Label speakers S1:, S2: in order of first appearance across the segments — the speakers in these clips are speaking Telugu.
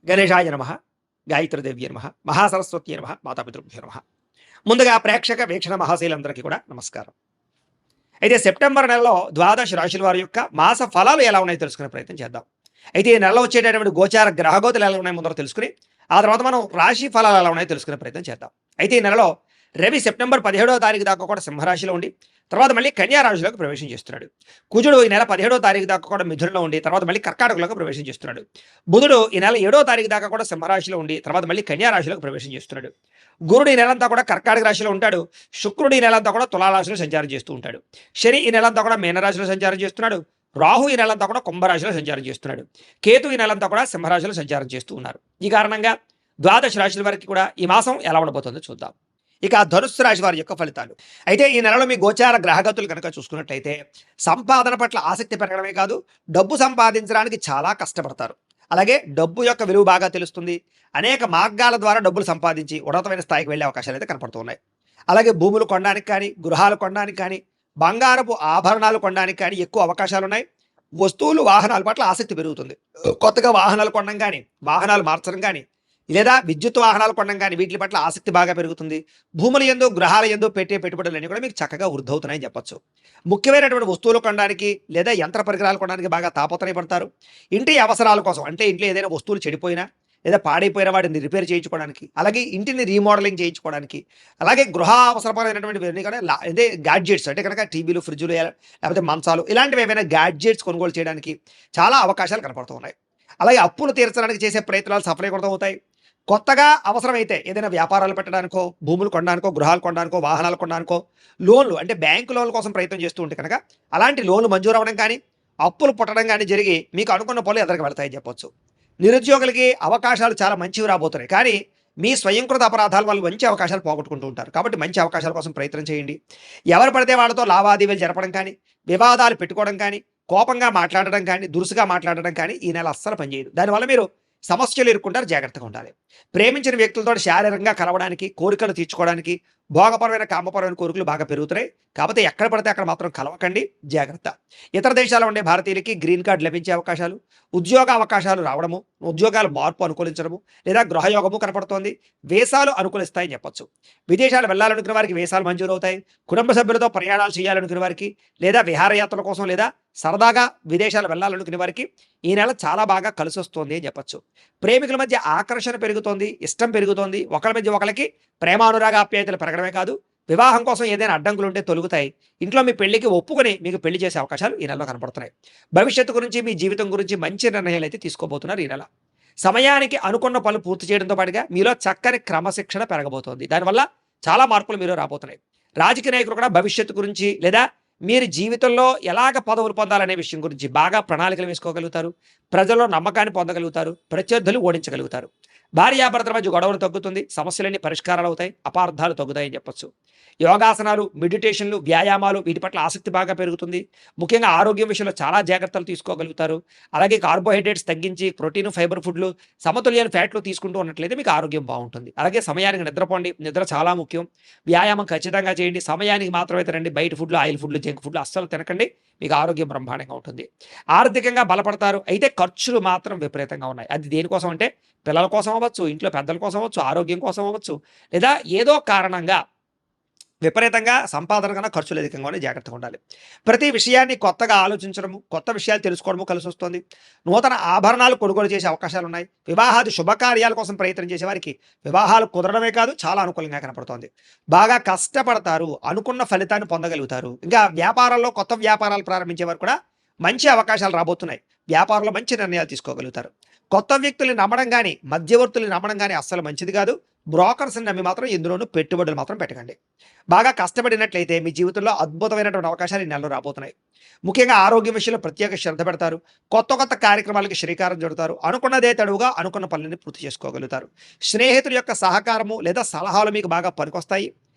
S1: గణేశాయ నమ, గాయత్రీదేవ్య నమ, మహాసరస్వతి నమ, మాతాపితృభ్యో నమ. ముందుగా ప్రేక్షక వీక్షణ మహాశైలందరికీ కూడా నమస్కారం. అయితే సెప్టెంబర్ నెలలో ద్వాదశ రాశుల వారి యొక్క మాస ఫలాలు ఎలా ఉన్నాయో తెలుసుకునే ప్రయత్నం చేద్దాం. అయితే ఈ నెలలో వచ్చేటటువంటి గోచార గ్రహగోతులు ఎలా ఉన్నాయో ముందర తెలుసుకుని ఆ తర్వాత మనం రాశి ఫలాలు ఎలా ఉన్నాయో తెలుసుకునే ప్రయత్నం చేద్దాం. అయితే ఈ నెలలో రవి సెప్టెంబర్ 17వ తారీఖు దాకా కూడా సింహరాశిలో ఉండి తర్వాత మళ్ళీ కన్యా రాశిలోకి ప్రవేశం చేస్తున్నాడు. కుజుడు ఈ నెల 17వ తారీఖు దాకా కూడా మిథునంలో ఉండి తర్వాత మళ్ళీ కర్కాటకలోకి ప్రవేశం చేస్తున్నాడు. బుధుడు ఈ నెల 7వ తారీఖు దాకా కూడా సింహరాశిలో ఉండి తర్వాత మళ్ళీ కన్యా రాశిలోకి ప్రవేశం చేస్తున్నాడు. గురుడు ఈ నెలంతా కూడా కర్కాటక రాశిలో ఉంటాడు. శుక్రుడు ఈ నెలంతా కూడా తులారాశిలో సంచారం చేస్తూ ఉంటాడు. శని ఈ నెలంతా కూడా మీనరాశిలో సంచారం చేస్తున్నాడు. రాహు ఈ నెలంతా కూడా కుంభరాశిలో సంచారం చేస్తున్నాడు. కేతు ఈ నెలంతా కూడా సింహరాశిలో సంచారం చేస్తూ ఉన్నారు. ఈ కారణంగా ద్వాదశ రాశుల వరకు కూడా ఈ మాసం ఎలా ఉండబోతుందో చూద్దాం. ఇక ధనుస్సు రాశి వారి యొక్క ఫలితాలు. అయితే ఈ నెలలో మీ గోచార గ్రహగతులు కనుక చూసుకున్నట్లయితే సంపాదన పట్ల ఆసక్తి పెరగడమే కాదు, డబ్బు సంపాదించడానికి చాలా కష్టపడతారు. అలాగే డబ్బు యొక్క విలువ బాగా తెలుస్తుంది. అనేక మార్గాల ద్వారా డబ్బులు సంపాదించి ఉన్నతమైన స్థాయికి వెళ్ళే అవకాశాలు అయితే కనపడుతున్నాయి. అలాగే భూములు కొనడానికి కానీ, గృహాలు కొనడానికి కానీ, బంగారపు ఆభరణాలు కొనడానికి కానీ ఎక్కువ అవకాశాలు ఉన్నాయి. వస్తువులు వాహనాల పట్ల ఆసక్తి పెరుగుతుంది. కొత్తగా వాహనాలు కొనడం కానీ, వాహనాలు మార్చడం కానీ, లేదా విద్యుత్ వాహనాలు కొనడం కానీ వీటి పట్ల ఆసక్తి బాగా పెరుగుతుంది. భూముల యందు, గృహాల యందు పెట్టే పెట్టుబడులన్నీ కూడా మీకు చక్కగా వృద్ధి అవుతున్నాయని చెప్పొచ్చు. ముఖ్యమైనటువంటి వస్తువులు కొనడానికి లేదా యంత్ర పరికరాలు కొనడానికి బాగా తాపత్రయపడతారు. ఇంటి అవసరాల కోసం, అంటే ఇంట్లో ఏదైనా వస్తువులు చెడిపోయినా లేదా పాడైపోయిన వాటిని రిపేర్ చేయించుకోవడానికి, అలాగే ఇంటిని రీమోడలింగ్ చేయించుకోవడానికి, అలాగే గృహ అవసరమైనటువంటి కూడా అదే గ్యాడ్జెట్స్ అంటే కనుక టీవీలు, ఫ్రిడ్జ్లు లేకపోతే మంచాలు ఇలాంటివి ఏవైనా గ్యాడ్జెట్స్ కొనుగోలు చేయడానికి చాలా అవకాశాలు కనపడుతూ ఉన్నాయి. అలాగే అప్పులు తీర్చడానికి చేసే ప్రయత్నాలు సఫలీకృతం అవుతాయి. కొత్తగా అవసరమైతే ఏదైనా వ్యాపారాలు పెట్టడానికో, భూములు కొనడానికో, గృహాలు కొనడానికో, వాహనాలు కొనడానికో, లోన్లు అంటే బ్యాంకు లోన్ల కోసం ప్రయత్నం చేస్తూ ఉంటే కనుక అలాంటి లోన్లు మంజూరు అవ్వడం కానీ, అప్పులు పుట్టడం కానీ జరిగి మీకు అనుకున్న పనులు ఎదురుకు వెళ్తాయని చెప్పొచ్చు. నిరుద్యోగులకి అవకాశాలు చాలా మంచివి రాబోతున్నాయి. కానీ మీ స్వయంకృత అపరాధాల వల్ల మంచి అవకాశాలు పోగొట్టుకుంటూ ఉంటారు. కాబట్టి మంచి అవకాశాల కోసం ప్రయత్నం చేయండి. ఎవరు పడితే వాళ్ళతో లావాదేవీలు జరపడం కానీ, వివాదాలు పెట్టుకోవడం కానీ, కోపంగా మాట్లాడడం కానీ, దురుసుగా మాట్లాడడం కానీ ఈ నెల అస్సలు పనిచేయదు. దానివల్ల మీరు సమస్యలు ఎదుర్కొంటారు. జాగ్రత్తగా ఉండాలి. ప్రేమించిన వ్యక్తులతో శారీరకంగా కలవడానికి, కోరికలు తీర్చుకోవడానికి, భోగపరమైన కామపరమైన కోరికలు బాగా పెరుగుతున్నాయి. కాకపోతే ఎక్కడ పడితే అక్కడ మాత్రం కలవకండి, జాగ్రత్త. ఇతర దేశాల్లో ఉండే భారతీయులకి గ్రీన్ కార్డు లభించే అవకాశాలు, ఉద్యోగ అవకాశాలు రావడము, ఉద్యోగాల మార్పు అనుకూలించడము లేదా గృహయోగము కనపడుతోంది. వేసాలు అనుకూలిస్తాయని చెప్పొచ్చు. విదేశాలు వెళ్ళాలనుకునే వారికి వేసాలు మంజూరు అవుతాయి. కుటుంబ సభ్యులతో ప్రయాణాలు చేయాలనుకునే వారికి లేదా విహారయాత్రల కోసం లేదా సరదాగా విదేశాలు వెళ్ళాలనుకునే వారికి ఈ నెల చాలా బాగా కలిసి వస్తుంది అని చెప్పొచ్చు. ప్రేమికుల మధ్య ఆకర్షణ పెరుగుతోంది, ఇష్టం పెరుగుతోంది. ఒకరి మధ్య ఒకరికి ప్రేమానురాగ ఆప్యాయతలు పెరగడమే కాదు, వివాహం కోసం ఏదైనా అడ్డంకులు ఉంటే తొలుగుతాయి. ఇంట్లో మీ పెళ్లికి ఒప్పుకొని మీకు పెళ్లి చేసే అవకాశాలు ఈ నెలలో కనపడుతున్నాయి. భవిష్యత్తు గురించి, మీ జీవితం గురించి మంచి నిర్ణయాలు అయితే తీసుకోబోతున్నారు ఈ నెల. సమయానికి అనుకున్న పనులు పూర్తి చేయడంతో పాటుగా మీలో చక్కని క్రమశిక్షణ పెరగబోతోంది. దానివల్ల చాలా మార్పులు మీరు రాబోతున్నాయి. రాజకీయ నాయకులు కూడా భవిష్యత్తు గురించి లేదా మీరు జీవితంలో ఎలాగ పదవులు పొందాలనే విషయం గురించి బాగా ప్రణాళికలు వేసుకోగలుగుతారు. ప్రజల్లో నమ్మకాన్ని పొందగలుగుతారు. ప్రత్యర్థులు ఓడించగలుగుతారు. భార్యాభర్తల మధ్య గొడవలు తగ్గుతుంది. సమస్యలన్నీ పరిష్కారాలు అవుతాయి. అపార్థాలు తగ్గుతాయని చెప్పొచ్చు. యోగాసనాలు, మెడిటేషన్లు, వ్యాయామాలు వీటి పట్ల ఆసక్తి బాగా పెరుగుతుంది. ముఖ్యంగా ఆరోగ్యం విషయంలో చాలా జాగ్రత్తలు తీసుకోగలుగుతారు. అలాగే కార్బోహైడ్రేట్స్ తగ్గించి ప్రోటీన్, ఫైబర్ ఫుడ్లు, సమతుల్యమైన ఫ్యాట్లు తీసుకుంటూ ఉన్నట్లయితే మీకు ఆరోగ్యం బాగుంటుంది. అలాగే సమయానికి నిద్రపోండి. నిద్ర చాలా ముఖ్యం. వ్యాయామం ఖచ్చితంగా చేయండి. సమయానికి మాత్రమే తినండి. బయట ఫుడ్లు, ఆయిల్ ఫుడ్లు, జంక్ ఫుడ్లు అస్సలు తినకండి. మీకు ఆరోగ్యం బ్రహ్మాండంగా ఉంటుంది. ఆర్థికంగా బలపడతారు. అయితే ఖర్చులు మాత్రం విపరీతంగా ఉన్నాయి. అది దేనికోసం అంటే పిల్లల కోసం అవ్వచ్చు, ఇంట్లో పెద్దల కోసం అవ్వచ్చు, ఆరోగ్యం కోసం అవ్వచ్చు, లేదా ఏదో కారణంగా విపరీతంగా సంపాదన కన్నా ఖర్చులు అధికంగానే జాగ్రత్తగా ఉండాలి. ప్రతి విషయాన్ని కొత్తగా ఆలోచించడము, కొత్త విషయాలు తెలుసుకోవడము కలిసి వస్తుంది. నూతన ఆభరణాలు కొనుగోలు చేసే అవకాశాలు ఉన్నాయి. వివాహాది శుభకార్యాల కోసం ప్రయత్నం చేసే వారికి వివాహాలు కుదరడమే కాదు చాలా అనుకూలంగా కనపడుతోంది. బాగా కష్టపడతారు, అనుకున్న ఫలితాన్ని పొందగలుగుతారు. ఇంకా వ్యాపారాల్లో కొత్త వ్యాపారాలు ప్రారంభించే వారు కూడా మంచి అవకాశాలు రాబోతున్నాయి. వ్యాపారంలో మంచి నిర్ణయాలు తీసుకోగలుగుతారు. కొత్త వ్యక్తుల్ని నమ్మడం కానీ, మధ్యవర్తుల్ని నమ్మడం కానీ అస్సలు మంచిది కాదు. బ్రోకర్స్ని నమ్మి మాత్రం ఎందులోనూ పెట్టుబడులు మాత్రం పెట్టకండి. బాగా కష్టపడినట్లయితే మీ జీవితంలో అద్భుతమైనటువంటి అవకాశాలు ఈ నెలలో రాబోతున్నాయి. ముఖ్యంగా ఆరోగ్యం విషయంలో ప్రత్యేక శ్రద్ధ పెడతారు. కొత్త కొత్త కార్యక్రమాలకి శ్రీకారం చుడతారు. అనుకున్నదే తడువుగా అనుకున్న పనులని పూర్తి చేసుకోగలుగుతారు. స్నేహితుల యొక్క సహకారము లేదా సలహాలు మీకు బాగా పనికొస్తాయి.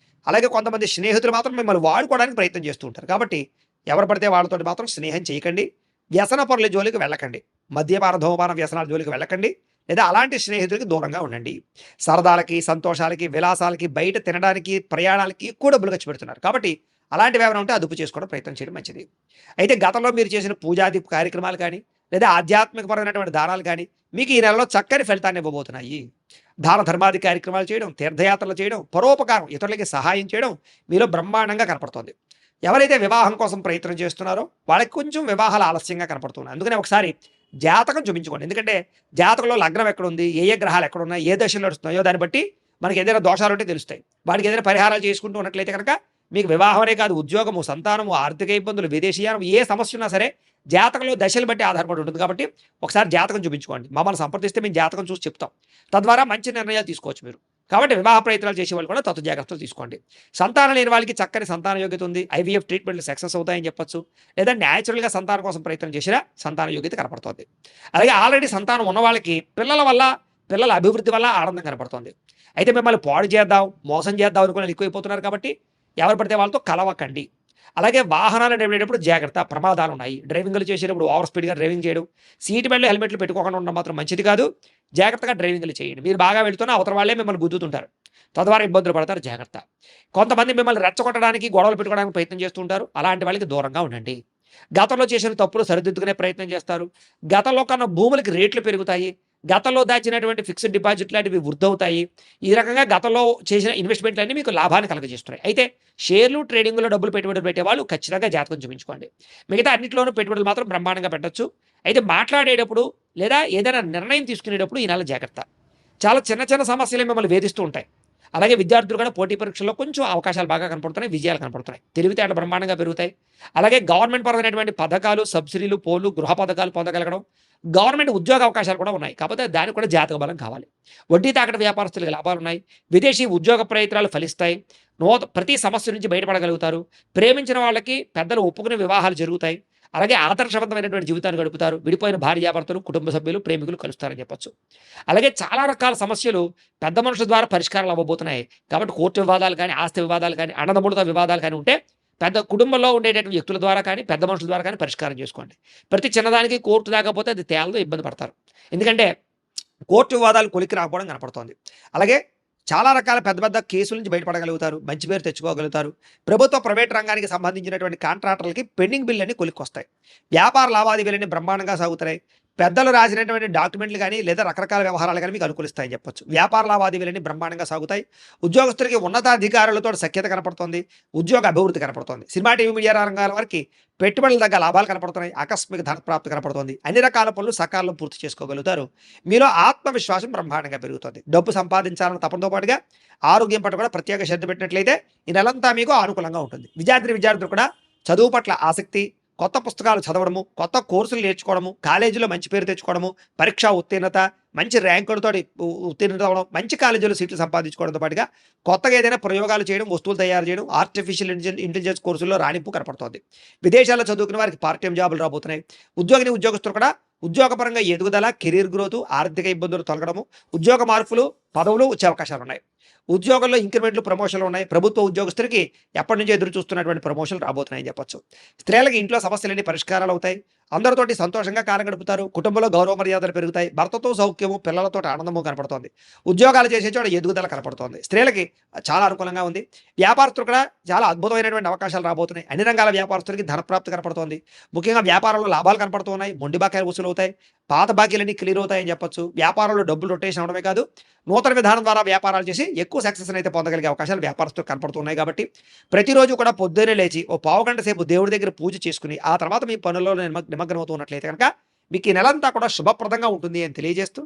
S1: అలాగే కొంతమంది స్నేహితులు మాత్రం మిమ్మల్ని వాడుకోవడానికి ప్రయత్నం చేస్తూ ఉంటారు. కాబట్టి ఎవరు పడితే వాళ్ళతో మాత్రం స్నేహం చేయకండి. వ్యసన పనుల జోలికి వెళ్ళకండి. మద్యపాన, ధూమపాన వ్యసనాల జోలికి వెళ్ళకండి. లేదా అలాంటి స్నేహితులకి దూరంగా ఉండండి. సరదాలకి, సంతోషాలకి, విలాసాలకి, బయట తినడానికి, ప్రయాణాలకి ఎక్కువ డబ్బులు ఖర్చు పెడుతున్నారు. కాబట్టి అలాంటివి ఏమైనా ఉంటే అదుపు చేసుకోవడం ప్రయత్నం చేయడం మంచిది. అయితే గతంలో మీరు చేసిన పూజాది కార్యక్రమాలు కానీ లేదా ఆధ్యాత్మికపరమైనటువంటి దానాలు కానీ మీకు ఈ నెలలో చక్కని ఫలితాన్ని ఇవ్వబోతున్నాయి. దాన ధర్మాది కార్యక్రమాలు చేయడం, తీర్థయాత్రలు చేయడం, పరోపకారం, ఇతరులకి సహాయం చేయడం మీలో బ్రహ్మాండంగా కనపడుతోంది. ఎవరైతే వివాహం కోసం ప్రయత్నం చేస్తున్నారో వాళ్ళకి కొంచెం వివాహాలు ఆలస్యంగా కనపడుతున్నాయి. అందుకనే ఒకసారి జాతకం చూపించుకోండి. ఎందుకంటే జాతకంలో లగ్నం ఎక్కడుంది, ఏ ఏ గ్రహాలు ఎక్కడున్నాయి, ఏ దశలు నడుస్తున్నాయో దాన్ని బట్టి మనకి ఏదైనా దోషాలు ఉంటే తెలుస్తాయి. వాటికి ఏదైనా పరిహారాలు చేసుకుంటూ ఉన్నట్లయితే కనుక మీకు వివాహమే కాదు, ఉద్యోగము, సంతానము, ఆర్థిక ఇబ్బందులు, విదేశీయానం, ఏ సమస్య ఉన్నా సరే జాతకంలో దశలు బట్టి ఆధారపడి ఉంటుంది. కాబట్టి ఒకసారి జాతకం చూపించుకోండి. మమ్మల్ని సంప్రదిస్తే మేము జాతకం చూసి చెప్తాం. తద్వారా మంచి నిర్ణయాలు తీసుకోవచ్చు మీరు. కాబట్టి వివాహ ప్రయత్నాలు చేసే వాళ్ళు కూడా తత్వ జాగ్రత్తలు తీసుకోండి. సంతానం లేని వాళ్ళకి చక్కని సంతాన యోగ్యత ఉంది. ఐవీఎఫ్ ట్రీట్మెంట్లు సక్సెస్ అవుతాయని చెప్పొచ్చు. లేదా న్యాచురల్గా సంతానం కోసం ప్రయత్నం చేసినా సంతాన యోగ్యత కనపడుతుంది. అలాగే ఆల్రెడీ సంతానం ఉన్న వాళ్ళకి పిల్లల అభివృద్ధి వల్ల ఆనందం కనపడుతుంది. అయితే మిమ్మల్ని పాడు చేద్దాం, మోసం చేద్దాం అనుకుని ఎక్కువైపోతున్నారు. కాబట్టి ఎవరు పడితే వాళ్ళతో కలవకండి. అలాగే వాహనాలు నడిపేటప్పుడు జాగ్రత్త, ప్రమాదాలు ఉన్నాయి. డ్రైవింగ్లు చేసేటప్పుడు ఓవర్ స్పీడ్గా డ్రైవింగ్ చేయడం, సీట్ బెల్ట్ హెల్మెట్లు పెట్టుకోకుండా ఉండడం మాత్రం మంచిది కాదు. జాగ్రత్తగా డ్రైవింగ్లు చేయండి. మీరు బాగా వెళ్తున్నా అవతల వాళ్ళే మిమ్మల్ని గుద్దుతుంటారు, తద్వారా ఇబ్బందులు పడతారు. జాగ్రత్త. కొంతమంది మిమ్మల్ని రెచ్చగొట్టడానికి, గొడవలు పెట్టుకోవడానికి ప్రయత్నం చేస్తుంటారు. అలాంటి వాళ్ళకి దూరంగా ఉండండి. గతంలో చేసిన తప్పులు సరిదిద్దుకునే ప్రయత్నం చేస్తారు. గతంలో కన్నా భూములకి రేట్లు పెరుగుతాయి. గతంలో దాచినటువంటి ఫిక్స్డ్ డిపాజిట్ లాంటివి వృద్ధవుతాయి. ఈ రకంగా గతంలో చేసిన ఇన్వెస్ట్మెంట్లన్నీ మీకు లాభాన్ని కలగజేస్తున్నాయి. అయితే షేర్లు, ట్రేడింగ్లో డబ్బులు పెట్టుబడులు పెట్టేవాళ్ళు ఖచ్చితంగా జాతకం చూపించుకోండి. మిగతా అన్నింటిలోనూ పెట్టుబడులు మాత్రం బ్రహ్మాండంగా పెట్టచ్చు. అయితే మాట్లాడేటప్పుడు లేదా ఏదైనా నిర్ణయం తీసుకునేటప్పుడు ఈ నెల జాగ్రత్త. చాలా చిన్న చిన్న సమస్యలు మిమ్మల్ని వేధిస్తూ ఉంటాయి. అలాగే విద్యార్థులు కూడా పోటీ పరీక్షల్లో కొంచెం అవకాశాలు బాగా కనపడుతున్నాయి, విజయాలు కనపడుతున్నాయి. తెలివితేటలు బ్రహ్మాండంగా పెరుగుతాయి. అలాగే గవర్నమెంట్ పరమైనటువంటి పథకాలు, సబ్సిడీలు, పోలు, గృహ పథకాలు పొందగలగడం, గవర్నమెంట్ ఉద్యోగ అవకాశాలు కూడా ఉన్నాయి. కాకపోతే దానికి కూడా జాతక బలం కావాలి. వడ్డీ తాకట వ్యాపారస్తులకు లాభాలు ఉన్నాయి. విదేశీ ఉద్యోగ ప్రయత్నాలు ఫలిస్తాయి. ప్రతి సమస్య నుంచి బయటపడగలుగుతారు. ప్రేమించిన వాళ్ళకి పెద్దలు ఒప్పుకునే వివాహాలు జరుగుతాయి. అలాగే ఆదర్శవంతమైనటువంటి జీవితాన్ని గడుపుతారు. విడిపోయిన భార్యాభర్తలు, కుటుంబ సభ్యులు, ప్రేమికులు కలుస్తారని చెప్పొచ్చు. అలాగే చాలా రకాల సమస్యలు పెద్ద మనుషుల ద్వారా పరిష్కారాలు అవ్వబోతున్నాయి. కాబట్టి కోర్టు వివాదాలు కానీ, ఆస్తి వివాదాలు కానీ, అన్నదమ్ములతో వివాదాలు కానీ ఉంటే పెద్ద కుటుంబంలో ఉండేటటువంటి వ్యక్తుల ద్వారా కానీ, పెద్ద మనుషుల ద్వారా కానీ పరిష్కారం చేసుకోండి. ప్రతి చిన్నదానికి కోర్టు దాకపోతే అది తేలదో, ఇబ్బంది పడతారు. ఎందుకంటే కోర్టు వివాదాలు కొలిక్కి రాకపోవడం కనపడుతోంది. అలాగే చాలా రకాల పెద్ద పెద్ద కేసుల నుంచి బయటపడగలుగుతారు. మంచి పేరు తెచ్చుకోగలుగుతారు. ప్రభుత్వ, ప్రైవేట్ రంగానికి సంబంధించినటువంటి కాంట్రాక్టర్లకి పెండింగ్ బిల్లుని కొలిక్కొస్తాయి. వ్యాపార లావాదేవీలన్నీ బ్రహ్మాండంగా సాగుతాయి. పెద్దలు రాసినటువంటి డాక్యుమెంట్లు కానీ లేదా రకరకాల వ్యవహారాలు కానీ మీకు అనుకూలిస్తాయని చెప్పొచ్చు. వ్యాపార లావాదేవీలన్నీ బ్రహ్మాండంగా సాగుతాయి. ఉద్యోగస్తులకి ఉన్నతాధికారులతో సఖ్యత కనపడుతుంది. ఉద్యోగ అభివృద్ధి కనపడుతుంది. సినిమా, టీవీ, మీడియా రంగాల వారికి పెట్టుబడుల దగ్గర లాభాలు కనపడుతున్నాయి. ఆకస్మిక ధనప్రాప్తి కనపడుతుంది. అన్ని రకాల పనులు సకాలంలో పూర్తి చేసుకోగలుగుతారు. మీలో ఆత్మవిశ్వాసం బ్రహ్మాండంగా పెరుగుతుంది. డబ్బు సంపాదించాలన్న తపనతో పాటుగా ఆరోగ్యం పట్ల కూడా ప్రత్యేక శ్రద్ధ పెట్టినట్లయితే ఈ నెలంతా మీకు అనుకూలంగా ఉంటుంది. విద్యార్థులు కూడా చదువు పట్ల ఆసక్తి, కొత్త పుస్తకాలు చదవడము, కొత్త కోర్సులు నేర్చుకోవడము, కాలేజీలో మంచి పేరు తెచ్చుకోవడము, పరీక్షా ఉత్తీర్ణత, మంచి ర్యాంకులతో ఉత్తీర్ణత అవ్వడం, మంచి కాలేజీలో సీట్లు సంపాదించుకోవడంతో పాటుగా కొత్తగా ఏదైనా ప్రయోగాలు చేయడం, వస్తువులు తయారు చేయడం, ఆర్టిఫిషియల్ ఇంటెలిజెన్స్ కోర్సుల్లో రాణింపు కనపడుతోంది. విదేశాల్లో చదువుకునే వారికి పార్ట్ టైం జాబులు రాబోతున్నాయి. ఉద్యోగస్తులు కూడా ఉద్యోగపరంగా ఎదుగుదల, కెరీర్ గ్రోత్, ఆర్థిక ఇబ్బందులు తొలగడము, ఉద్యోగ మార్పులు, పదవులు వచ్చే అవకాశాలు ఉన్నాయి. ఉద్యోగంలో ఇంక్రిమెంట్లు, ప్రమోషన్లు ఉన్నాయి. ప్రభుత్వ ఉద్యోగస్తులకి ఎప్పటి నుంచి ఎదురు చూస్తున్నటువంటి ప్రమోషన్లు రాబోతున్నాయని చెప్పొచ్చు. స్త్రీలకి ఇంట్లో సమస్యలన్నీ పరిష్కారాలు అవుతాయి. అందరితోటి సంతోషంగా కాలం గడుపుతారు. కుటుంబంలో గౌరవ మర్యాదలు పెరుగుతాయి. భర్తతో సౌఖ్యము, పిల్లలతో ఆనందము కనపడుతోంది. ఉద్యోగాలు చేసే చోట ఎదుగుదల కనపడుతోంది. స్త్రీలకి చాలా అనుకూలంగా ఉంది. వ్యాపారస్తులు కూడా చాలా అద్భుతమైనటువంటి అవకాశాలు రాబోతున్నాయి. అన్ని రంగాల వ్యాపారస్తులకి ధనప్రాప్తి కనపడుతోంది. ముఖ్యంగా వ్యాపారంలో లాభాలు కనపడుతున్నాయి. మొండి బాకాయలు వసూలు అవుతాయి. పాత బాకీలన్నీ క్లియర్ అవుతాయని చెప్పొచ్చు. వ్యాపారంలో డబ్బులు రొటేషన్ అవడమే కాదు, నూతన విధానం ద్వారా వ్యాపారాలు చేసి ఎక్కువ సక్సెస్ అయితే పొందగలిగే అవకాశాలు వ్యాపారస్తులు కనపడుతున్నాయి. కాబట్టి ప్రతిరోజు కూడా పొద్దున్నే లేచి ఓ పావు గంట సేపు దేవుడి దగ్గర పూజ చేసుకుని ఆ తర్వాత మీ పనుల్లో నిమగ్నం అవుతున్నట్లయితే కనుక మీకు ఈ నెలంతా కూడా శుభప్రదంగా ఉంటుంది అని తెలియజేస్తూ,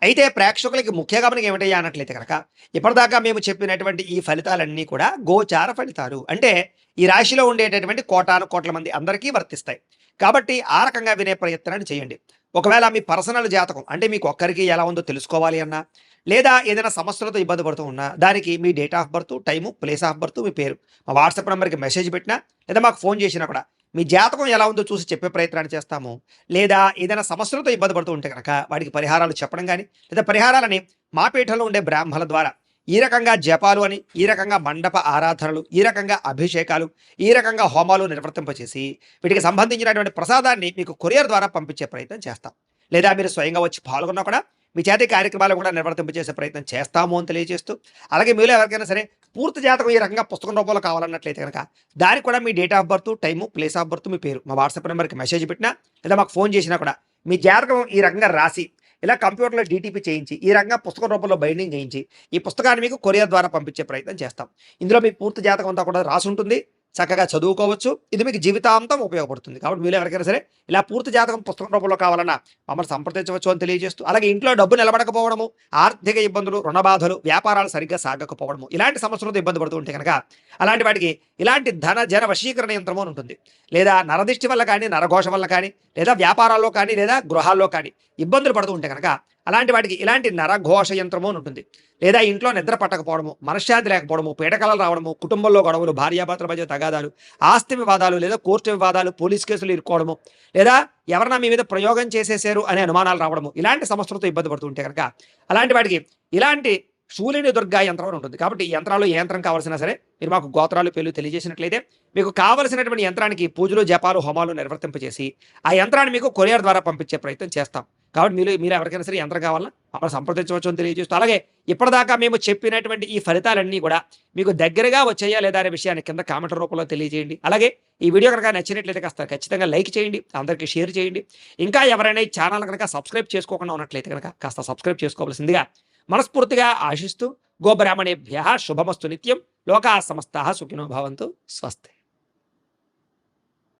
S1: అయితే ప్రేక్షకులకి ముఖ్య గమనిక ఏమిటయ్యా అన్నట్లయితే కనుక ఇప్పటిదాకా మేము చెప్పినటువంటి ఈ ఫలితాలన్నీ కూడా గోచార ఫలితాలు. అంటే ఈ రాశిలో ఉండేటటువంటి కోటాను కోట్ల మంది అందరికీ వర్తిస్తాయి. కాబట్టి ఆ రకంగా వినే ప్రయత్నాన్ని చేయండి. ఒకవేళ మీ పర్సనల్ జాతకం అంటే మీకు ఒక్కరికి ఎలా ఉందో తెలుసుకోవాలి అన్నా, లేదా ఏదైనా సమస్యలతో ఇబ్బంది పడుతూ ఉన్నా దానికి మీ date of birth, time, place of birth, మీ పేరు మా వాట్సాప్ నెంబర్కి మెసేజ్ పెట్టినా లేదా మాకు ఫోన్ చేసినా కూడా మీ జాతకం ఎలా ఉందో చూసి చెప్పే ప్రయత్నాన్ని చేస్తాము. లేదా ఏదైనా సమస్యలతో ఇబ్బంది పడుతూ ఉంటే కనుక వాటికి పరిహారాలు చెప్పడం కానీ లేదా పరిహారాలని మా పీఠంలో ఉండే బ్రాహ్మణుల ద్వారా ఈ రకంగా జపాలు అని, ఈ రకంగా మండప ఆరాధనలు, ఈ రకంగా అభిషేకాలు, ఈ రకంగా హోమాలు నిర్వర్తింపచేసి వీటికి సంబంధించినటువంటి ప్రసాదాన్ని మీకు కొరియర్ ద్వారా పంపించే ప్రయత్నం చేస్తాం. లేదా మీరు స్వయంగా వచ్చి పాల్గొన్నా కూడా మీ చేతి కార్యక్రమాలు కూడా నిర్వర్తింపజేసే ప్రయత్నం చేస్తాము అని తెలియజేస్తూ, అలాగే మీలో ఎవరికైనా సరే పూర్తి జాతకం ఈ రకంగా పుస్తకం రూపంలో కావాలన్నట్లయితే కనుక దానికి కూడా మీ date of birth, time, place of birth, మీ పేరు మా వాట్సాప్ నెంబర్కి మెసేజ్ పెట్టినా లేదా మాకు ఫోన్ చేసినా కూడా మీ జాతకం ఈ రకంగా రాసి ఇలా కంప్యూటర్లో డీటీపీ చేయించి ఈ రకంగా పుస్తకం రూపంలో బైండింగ్ చేయించి ఈ పుస్తకాన్ని మీకు కొరియర్ ద్వారా పంపించే ప్రయత్నం చేస్తాం. ఇందులో మీ పూర్తి జాతకం అంతా కూడా రాసి ఉంటుంది. చక్కగా చదువుకోవచ్చు. ఇది మీకు జీవితాంతం ఉపయోగపడుతుంది. కాబట్టి మీరు ఎవరికైనా సరే ఇలా పూర్తి జాతకం పుస్తకం రూపంలో కావాలన్నా మమ్మల్ని సంప్రదించవచ్చు అని తెలియజేస్తూ, అలాగే ఇంట్లో డబ్బు నిలబడకపోవడము, ఆర్థిక ఇబ్బందులు, రుణ బాధలు, వ్యాపారాలు సరిగ్గా సాగకపోవడము ఇలాంటి సమస్యలతో ఇబ్బంది పడుతూ ఉంటే కనుక అలాంటి వాటికి ఇలాంటి ధన జన వశీకరణ యంత్రము అని ఉంటుంది. లేదా నరదిష్టి వల్ల కానీ, నరఘోష వల్ల కానీ, లేదా వ్యాపారాల్లో కానీ, లేదా గృహాల్లో కానీ ఇబ్బందులు పడుతూ ఉంటే కనుక అలాంటి వాటికి ఇలాంటి నరఘోష యంత్రము అని ఉంటుంది. లేదా ఇంట్లో నిద్ర పట్టకపోవడము, మనశ్శాంతి లేకపోవడము, పీడకలలు రావడము, కుటుంబంలో గొడవలు, భార్యాభర్తల మధ్య తగాదాలు, ఆస్తి వివాదాలు, లేదా కోర్టు వివాదాలు, పోలీస్ కేసులు ఇరుక్కోవడము, లేదా ఎవరన్నా మీ మీద ప్రయోగం చేసేసారు అనే అనుమానాలు రావడము ఇలాంటి సమస్యలతో ఇబ్బంది పడుతూ ఉంటే కనుక అలాంటి వాటికి ఇలాంటి శూలిని దుర్గా యంత్రం అని ఉంటుంది. కాబట్టి ఈ యంత్రాలు ఏ యంత్రం కావాల్సినా సరే మీరు మాకు గోత్రాలు పేర్లు తెలియజేసినట్లయితే మీకు కావలసినటువంటి యంత్రానికి పూజలు, జపాలు, హోమాలు నిర్వర్తింపజేసి ఆ యంత్రాన్ని మీకు కొరియర్ ద్వారా పంపించే ప్రయత్నం చేస్తాం. కాబట్టి మీరు ఎవరికైనా సరే యంత్రం కావాలన్నా మమ్మల్ని సంప్రదించవచ్చు అని తెలియజేస్తూ, అలాగే ఇప్పటిదాకా మేము చెప్పినటువంటి ఈ ఫలితాలన్నీ కూడా మీకు దగ్గరగా వచ్చాయా లేదా అనే విషయాన్ని కింద కామెంట్ రూపంలో తెలియజేయండి. అలాగే ఈ వీడియో కనుక నచ్చినట్లయితే కాస్త ఖచ్చితంగా లైక్ చేయండి, అందరికీ షేర్ చేయండి. ఇంకా ఎవరైనా ఈ ఛానల్ కనుక సబ్స్క్రైబ్ చేసుకోకుండా ఉన్నట్లయితే కనుక కాస్త సబ్స్క్రైబ్ చేసుకోవాల్సిందిగా మనస్ఫూర్తిగా ఆశిస్తూ, గోబ్రాహ్మణేభ్యః శుభమస్తు నిత్యం, లోకాః సమస్తాః సుఖినో భవంతు, స్వస్తి.